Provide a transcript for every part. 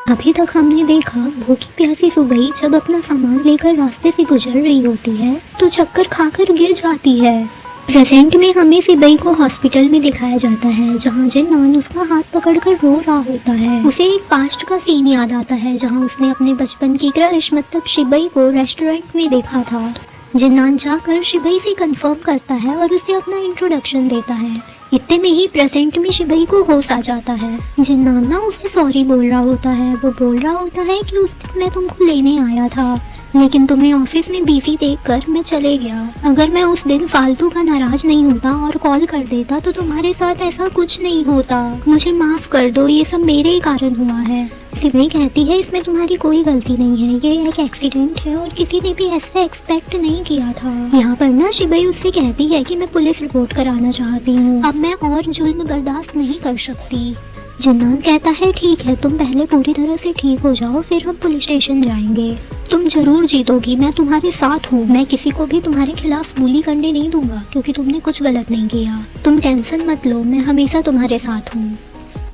अभी तक हमने देखा भूखी प्यासी सुबई जब अपना सामान लेकर रास्ते से गुजर रही होती है तो चक्कर खाकर गिर जाती है। प्रेजेंट में हमें सिबई को हॉस्पिटल में दिखाया जाता है जहां जिन्नान उसका हाथ पकड़कर रो रहा होता है। उसे एक पास्ट का सीन याद आता है जहां उसने अपने बचपन की क्रश मतलब शिबई को रेस्टोरेंट में देखा था। जिन्नान जाकर शिबई से कंफर्म करता है और उसे अपना इंट्रोडक्शन देता है। इतने में ही प्रेजेंट में शिबई को होश आ जाता है। जिन्नान ना उसे सॉरी बोल रहा होता है। वो बोल रहा होता है कि उस दिन मैं तुमको लेने आया था लेकिन तुम्हें ऑफिस में बिजी देखकर मैं चले गया। अगर मैं उस दिन फालतू का नाराज नहीं होता और कॉल कर देता तो तुम्हारे साथ ऐसा कुछ नहीं होता। मुझे माफ कर दो, ये सब मेरे ही कारण हुआ है। सिबई कहती है इसमें तुम्हारी कोई गलती नहीं है, ये एक एक्सीडेंट है और किसी ने भी ऐसा एक्सपेक्ट नहीं किया था। यहाँ पर ना शिबई उससे कहती है कि मैं पुलिस रिपोर्ट कराना चाहती हूँ, अब मैं और जुल्म बर्दाश्त नहीं कर सकती। जिन्नान कहता है ठीक है, तुम पहले पूरी तरह से ठीक हो जाओ फिर हम पुलिस स्टेशन जाएंगे। तुम जरूर जीतोगी, मैं तुम्हारे साथ हूँ। मैं किसी को भी तुम्हारे खिलाफ बुली करने नहीं दूंगा क्योंकि तुमने कुछ गलत नहीं किया। तुम टेंशन मत लो, मैं हमेशा तुम्हारे साथ हूँ।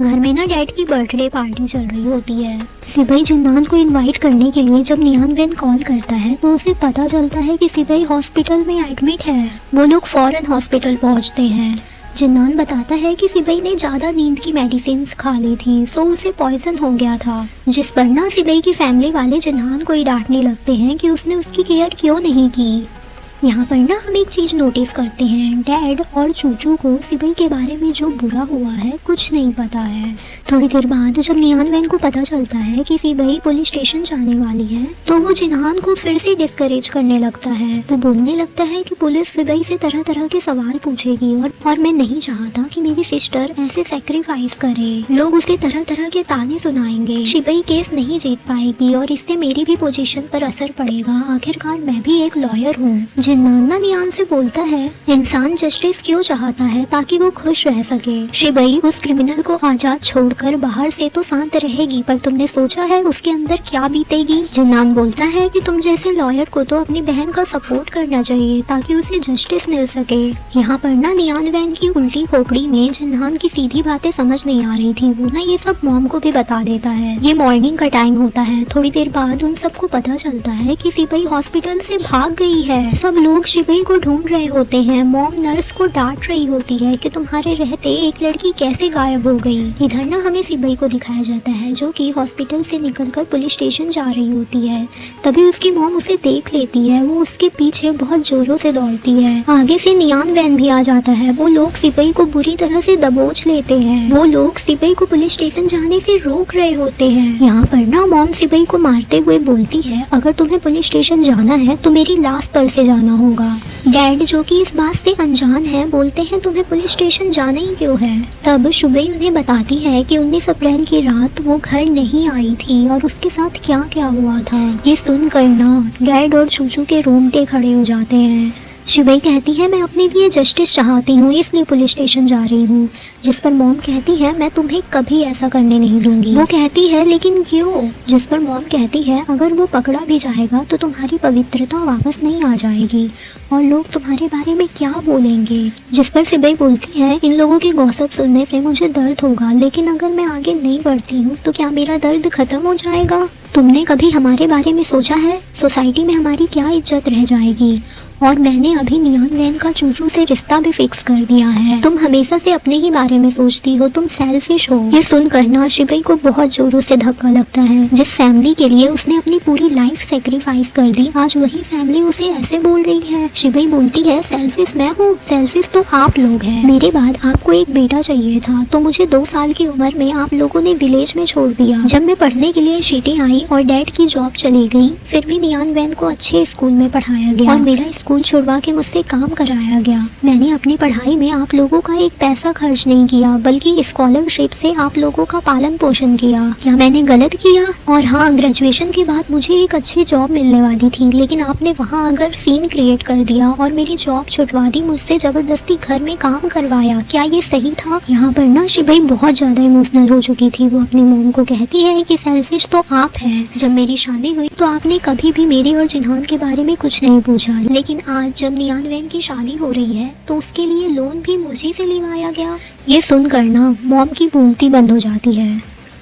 घर में ना डैड की बर्थडे पार्टी चल रही होती है। सिबई जिन्नान को इनवाइट करने के लिए जब नियान वैन कॉल करता है तो उसे पता चलता है कि सिबई हॉस्पिटल में एडमिट है। वो लोग फौरन हॉस्पिटल पहुंचते हैं। जिन्नान बताता है कि सिबई ने ज़्यादा नींद की मेडिसिन खा ली थी सो उसे पॉइजन हो गया था, जिस पर ना सिबई की फैमिली वाले जिन्नान को ही डांटने लगते हैं कि उसने उसकी केयर क्यों नहीं की। यहाँ पर ना हम एक चीज नोटिस करते हैं, डैड और चूचू को सिबई के बारे में जो बुरा हुआ है कुछ नहीं पता है। थोड़ी देर बाद जब नियान वैन को पता चलता है कि सिबई पुलिस स्टेशन जाने वाली है तो वो जिन्नान को फिर से डिस्करेज करने लगता है। वो बोलने लगता है कि पुलिस सिबई से तरह तरह के सवाल पूछेगी और मैं नहीं चाहता कि मेरी सिस्टर ऐसे सेक्रीफाइस करे। लोग उसे तरह तरह के ताने सुनाएंगे। सिबई केस नहीं जीत पाएगी और इससे मेरी भी पोजीशन पर असर पड़ेगा। आखिरकार मैं भी एक लॉयर हूँ। जिन्नान नियान से बोलता है इंसान जस्टिस क्यों चाहता है, ताकि वो खुश रह सके। शिबई उस क्रिमिनल को आजाद छोड़कर बाहर से तो शांत रहेगी पर तुमने सोचा है उसके अंदर क्या बीतेगी। जिन्नान बोलता है कि तुम जैसे लॉयर को तो अपनी बहन का सपोर्ट करना चाहिए ताकि उसे जस्टिस मिल सके। यहाँ पर ना नियान वैन की उल्टी खोपड़ी में जिन्नान की सीधी बातें समझ नहीं आ रही थी। वो ना ये सब मॉम को भी बता देता है। ये मॉर्निंग का टाइम होता है। थोड़ी देर बाद उन सबको पता चलता है कि सिबई हॉस्पिटल से भाग गई है। सब लोग शिबई को ढूंढ रहे होते हैं। मॉम नर्स को डांट रही होती है कि तुम्हारे रहते एक लड़की कैसे गायब हो गई। इधर ना हमें सिबई को दिखाया जाता है जो कि हॉस्पिटल से निकलकर पुलिस स्टेशन जा रही होती है। तभी उसकी मॉम उसे देख लेती है। वो उसके पीछे बहुत जोरों से दौड़ती है। आगे से नियान वैन भी आ जाता है। वो लोग सिबई को बुरी तरह से दबोच लेते हैं। वो लोग सिबई को पुलिस स्टेशन जाने से रोक रहे होते हैं। यहाँ पर ना मॉम सिबई को मारते हुए बोलती है अगर तुम्हें पुलिस स्टेशन जाना है तो मेरी लाश पर से जाना होगा। डैड जो कि इस बात से अनजान है बोलते हैं तुम्हें पुलिस स्टेशन जाना ही क्यों है। तब शिबई उन्हें बताती है कि 19 अप्रैल की रात वो घर नहीं आई थी और उसके साथ क्या क्या हुआ था। ये सुनकर ना डैड और चूचू के रोंगटे खड़े हो जाते हैं। शिबई कहती है मैं अपने लिए जस्टिस चाहती हूँ इसलिए पुलिस स्टेशन जा रही हूँ, जिस पर मॉम कहती है मैं तुम्हें कभी ऐसा करने नहीं दूंगी। वो कहती है लेकिन क्यों, जिस पर मॉम कहती है अगर वो पकड़ा भी जाएगा तो तुम्हारी पवित्रता वापस नहीं आ जाएगी और लोग तुम्हारे बारे में क्या बोलेंगे। जिस पर सिबई बोलती है इन लोगों की गॉसिप सुनने से मुझे दर्द होगा लेकिन अगर मैं आगे नहीं बढ़ती हूँ तो क्या मेरा दर्द खत्म हो जाएगा। तुमने कभी हमारे बारे में सोचा है सोसाइटी में हमारी क्या इज्जत रह जाएगी। और मैंने अभी नियान वैन का चूचू से रिश्ता भी फिक्स कर दिया है। तुम हमेशा से अपने ही बारे में सोचती हो, तुम सेल्फिश हो। ये सुनकर ना शिबई को बहुत जोरों से धक्का लगता है। जिस फैमिली के लिए उसने अपनी पूरी लाइफ सेक्रीफाइस कर दी आज वही फैमिली उसे ऐसे बोल रही है। शिबई बोलती है सेल्फिश मैं हूँ, सेल्फिश तो आप लोग हैं। मेरे बाद आपको एक बेटा चाहिए था तो मुझे 2 साल की उम्र में आप लोगों ने विलेज में छोड़ दिया। जब मैं पढ़ने के लिए सिटी आई और डैड की जॉब चली गई फिर भी नियान वैन को अच्छे स्कूल में पढ़ाया गया और मेरा स्कूल छुड़वा के मुझसे काम कराया गया। मैंने अपनी पढ़ाई में आप लोगों का एक पैसा खर्च नहीं किया बल्कि स्कॉलरशिप से आप लोगों का पालन पोषण किया। क्या मैंने गलत किया। और हाँ, ग्रेजुएशन के बाद मुझे एक अच्छी जॉब मिलने वाली थी लेकिन आपने वहाँ अगर सीन क्रिएट कर दिया और मेरी जॉब छुड़वा दी, मुझसे जबरदस्ती घर में काम करवाया। क्या ये सही था। यहाँ पर ना शिबई बहुत ज्यादा इमोशनल हो चुकी थी। वो अपनी मॉम को कहती है कि सेल्फिश तो आप हैं। जब मेरी शादी हुई तो आपने कभी भी मेरी और जिन्नान के बारे में कुछ नहीं पूछा लेकिन आज जब नियान वैन की शादी हो रही है तो उसके लिए लोन भी मुझे से लिवाया गया। ये सुनकर ना मॉम की बोलती बंद हो जाती है।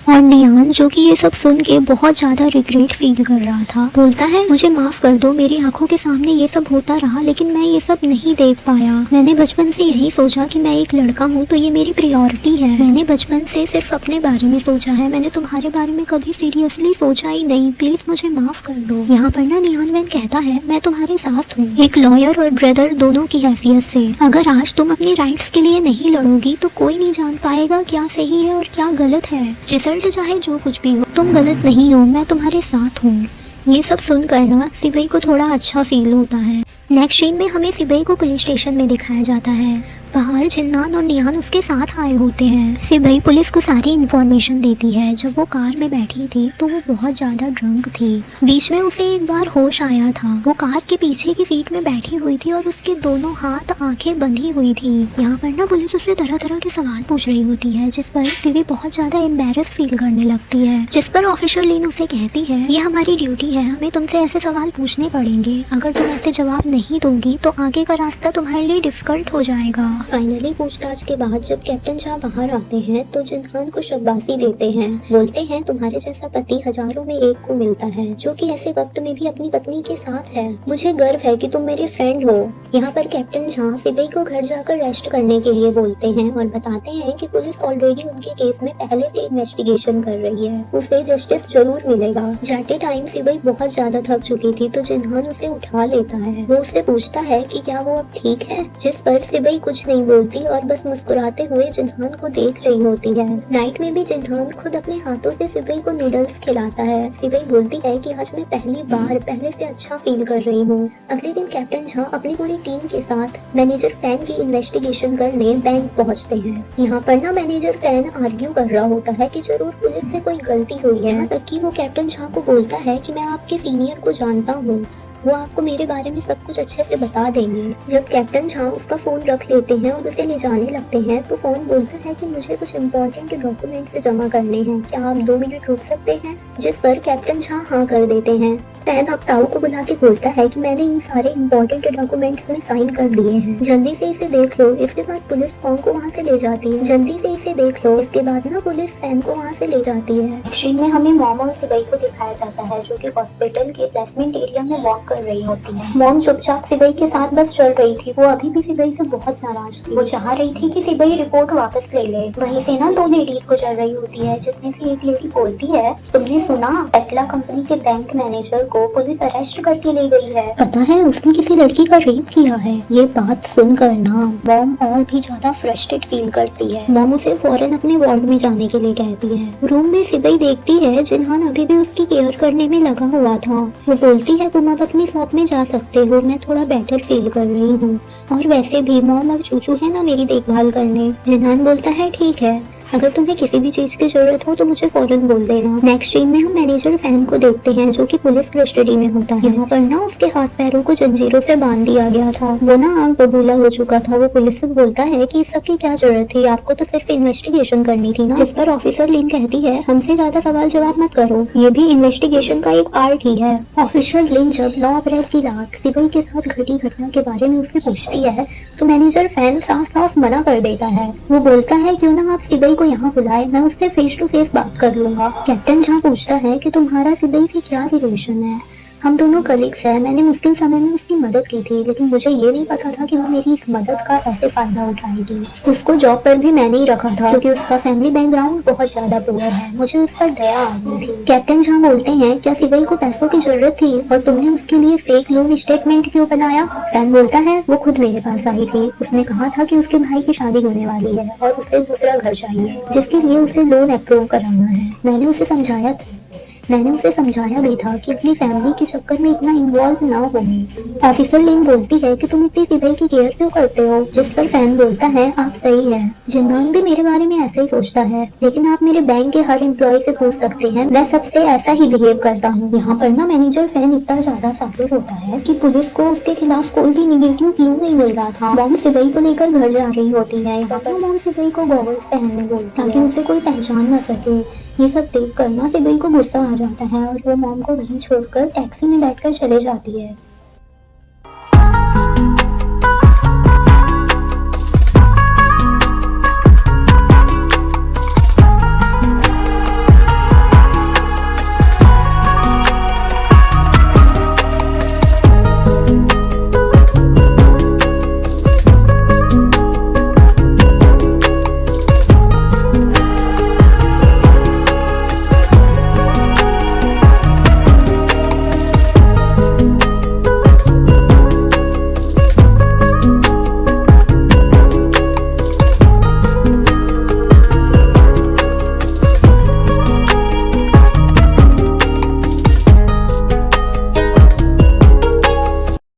और नियान जो कि ये सब सुन के बहुत ज्यादा रिग्रेट फील कर रहा था, बोलता है मुझे माफ कर दो, मेरी आंखों के सामने ये सब होता रहा लेकिन मैं ये सब नहीं देख पाया। मैंने बचपन से यही सोचा कि मैं एक लड़का हूँ तो ये मेरी प्रायोरिटी है। मैंने बचपन से सिर्फ अपने बारे में सोचा है, मैंने तुम्हारे बारे में कभी सीरियसली सोचा ही नहीं, प्लीज मुझे माफ कर दो। यहाँ पर ना नियान वैन कहता है मैं तुम्हारे साथ हूँ, एक लॉयर और ब्रदर दोनों की हैसियत से। अगर आज तुम अपनी राइट्स के लिए नहीं लड़ोगी तो कोई नहीं जान पाएगा क्या सही है और क्या गलत है। रिजल्ट चाहे जो कुछ भी हो, तुम गलत नहीं हो, मैं तुम्हारे साथ हूँ। ये सब सुनकर ना सिबई को थोड़ा अच्छा फील होता है। नेक्स्ट सीन में हमें सिबई को पुलिस स्टेशन में दिखाया जाता है। बाहर जिन्नान और नियान उसके साथ आए होते हैं। सिबई पुलिस को सारी इन्फॉर्मेशन देती है। जब वो कार में बैठी थी तो वो बहुत ज्यादा ड्रंक थी। बीच में उसे एक बार होश आया था। वो कार के पीछे की सीट में बैठी हुई थी और उसके दोनों हाथ आंखें बंधी हुई थी। यहाँ पर ना पुलिस उससे तरह तरह के सवाल पूछ रही होती है, जिस पर सिबई बहुत ज्यादा एम्बेरस फील करने लगती है। जिस पर ऑफिसर लिन उसे कहती है ये हमारी ड्यूटी है, हमें तुमसे ऐसे सवाल पूछने पड़ेंगे, अगर तुम ऐसे जवाब नहीं दोगी तो आगे का रास्ता तुम्हारे लिए डिफिकल्ट हो जाएगा। फाइनली पूछताछ के बाद जब कैप्टन शाह बाहर आते हैं तो जिन्नान को शाबाशी देते हैं। बोलते हैं तुम्हारे जैसा पति हजारों में एक को मिलता है जो कि ऐसे वक्त में भी अपनी पत्नी के साथ है। मुझे गर्व है कि तुम मेरे फ्रेंड हो। यहाँ पर कैप्टन शाह सिबई को घर जाकर रेस्ट करने के लिए बोलते हैं और बताते हैं कि पुलिस ऑलरेडी उनके केस में पहले से इन्वेस्टिगेशन कर रही है, उसे जस्टिस जरूर मिलेगा। जाते टाइम सिबई बहुत ज्यादा थक चुकी थी तो जिन्नान उसे उठा लेता है। वो उससे पूछता है कि क्या वो अब ठीक है, जिस पर सिबई कुछ नहीं बोलती और बस मुस्कुराते हुए जिन्नान को देख रही होती है। नाइट में भी जिन्नान खुद अपने हाथों से सिबई को नूडल्स खिलाता है। सिबई बोलती है कि आज मैं पहली बार पहले से अच्छा फील कर रही हूँ। अगले दिन कैप्टन शाह अपनी पूरी टीम के साथ मैनेजर फैन की इन्वेस्टिगेशन करने बैंक पहुँचते हैं। यहाँ पर ना मैनेजर फैन आर्ग्यू कर रहा होता है कि जरूर पुलिस से कोई गलती हुई है, यहाँ तक कि वो कैप्टन शाह को बोलता है कि मैं आपके सीनियर को जानता हूँ, वो आपको मेरे बारे में सब कुछ अच्छे से बता देंगे। जब कैप्टन शाह उसका फोन रख लेते हैं और उसे ले जाने लगते हैं तो फोन बोलता है कि मुझे कुछ इम्पोर्टेंट डॉक्यूमेंट्स जमा करने हैं, क्या आप 2 मिनट रुक सकते हैं, जिस पर कैप्टन शाह हाँ कर देते हैं। फैन अब ताऊ को बुला के बोलता है कि मैंने इन सारे इम्पोर्टेंट डॉक्यूमेंट्स में साइन कर दिए हैं, जल्दी से इसे देख लो। इसके बाद पुलिस फॉर्म को वहाँ से ले जाती है, जल्दी से इसे देख लो। इसके बाद ना पुलिस फैन को वहाँ से ले जाती है। एक्शन में हमें मॉम और सिबई को दिखाया जाता है जो कि हॉस्पिटल के प्लेसमेंट एरिया में वॉक कर रही होती है। मॉम चुपचाप सिबई के साथ बस चल रही थी। वो अभी भी सिबई से बहुत नाराज थी। वो चाह रही थी कि सिबई रिपोर्ट वापस ले ले। वहीं से ना 2 लेडीज गुजर रही होती है, जिसमें से एक लेडी बोलती है तुमने सुना टेक्ला कंपनी के बैंक मैनेजर को पुलिस अरेस्ट करके ले गई है, पता है उसने किसी लड़की का रेप किया है। ये बात सुनकर ना मॉम और भी ज्यादा फ्रस्ट्रेट फील करती है। मॉम उसे फौरन अपने वार्ड में जाने के लिए कहती है। रूम में सिबई देखती है जिन्हान अभी भी उसकी केयर करने में लगा हुआ था। वो बोलती है तुम अब अपनी शॉप में जा सकते हो, मैं थोड़ा बेटर फील कर रही हूँ, और वैसे भी मॉम अब चूचू है ना मेरी देखभाल करने। जिन्हान बोलता है ठीक है, अगर तुम्हें किसी भी चीज की जरूरत हो तो मुझे फौरन बोल देना। नेक्स्ट सीन में हम मैनेजर फैन को देखते हैं जो कि पुलिस कस्टडी में होता है। यहाँ पर ना उसके हाथ पैरों को जंजीरों से बांध दिया गया था। वो ना आग बबूला हो चुका था। वो पुलिस से बोलता है कि इस सब की क्या जरूरत थी, आपको तो सिर्फ इन्वेस्टिगेशन करनी थी ना। जिस पर ऑफिसर लिन कहती है हमसे ज्यादा सवाल जवाब मत करो, ये भी इन्वेस्टिगेशन का एक पार्ट ही है। ऑफिसर लिन जब 9 अप्रैल की रात सिबई के साथ घटी घटना के बारे में उससे पूछती है तो मैनेजर फैन साफ साफ मना कर देता है। वो बोलता है क्यों ना आप सिबई को यहाँ बुलाए, मैं उससे फेस टू फेस बात कर लूंगा। कैप्टन शाह पूछता है कि तुम्हारा सिबई से क्या रिलेशन है। हम दोनों कलीग्स हैं, मैंने मुश्किल समय में उसकी मदद की थी, लेकिन मुझे ये नहीं पता था कि वो मेरी इस मदद का ऐसे फायदा उठाएगी। उसको जॉब पर भी मैंने ही रखा था क्योंकि उसका फैमिली बैकग्राउंड बहुत ज्यादा पुअर है। मुझे उस पर दया आ गई थी। कैप्टन शाह बोलते हैं क्या सिबई को पैसों की जरूरत थी और तुमने उसके लिए फेक लोन स्टेटमेंट क्यों बनाया। फैन बोलता है वो खुद मेरे पास आई थी, उसने कहा था कि उसके भाई की शादी होने वाली है और उसे दूसरा घर चाहिए जिसके लिए उसे लोन अप्रूव कराना है। मैंने उसे समझाया भी था कि अपनी फैमिली के चक्कर में इतना इन्वॉल्व ना होने। ऑफिसर लिन बोलती है कि तुम इतनी सिबई की केयर क्यों करते हो, जिस पर फैन बोलता है आप सही है, जिन्नान भी मेरे बारे में ऐसे ही सोचता है, लेकिन आप मेरे बैंक के हर एम्प्लॉय से पूछ सकते हैं, मैं सबसे ऐसा ही बिहेव करता हूँ। यहाँ पर ना मैनेजर फैन इतना ज्यादा साबित होता है कि पुलिस को उसके खिलाफ कोई भी निगेटिव क्लू नहीं मिल रहा था। मॉम सिबई को लेकर घर जा रही होती है। यहाँ पर मॉम सिबई को गॉगल्स पहनने बोलती है ताकि उसे कोई पहचान न सके। ये सब देख कर ना सिबई को गुस्सा आ जाता है और वो मॉम को वहीं छोड़कर टैक्सी में बैठकर चले जाती है।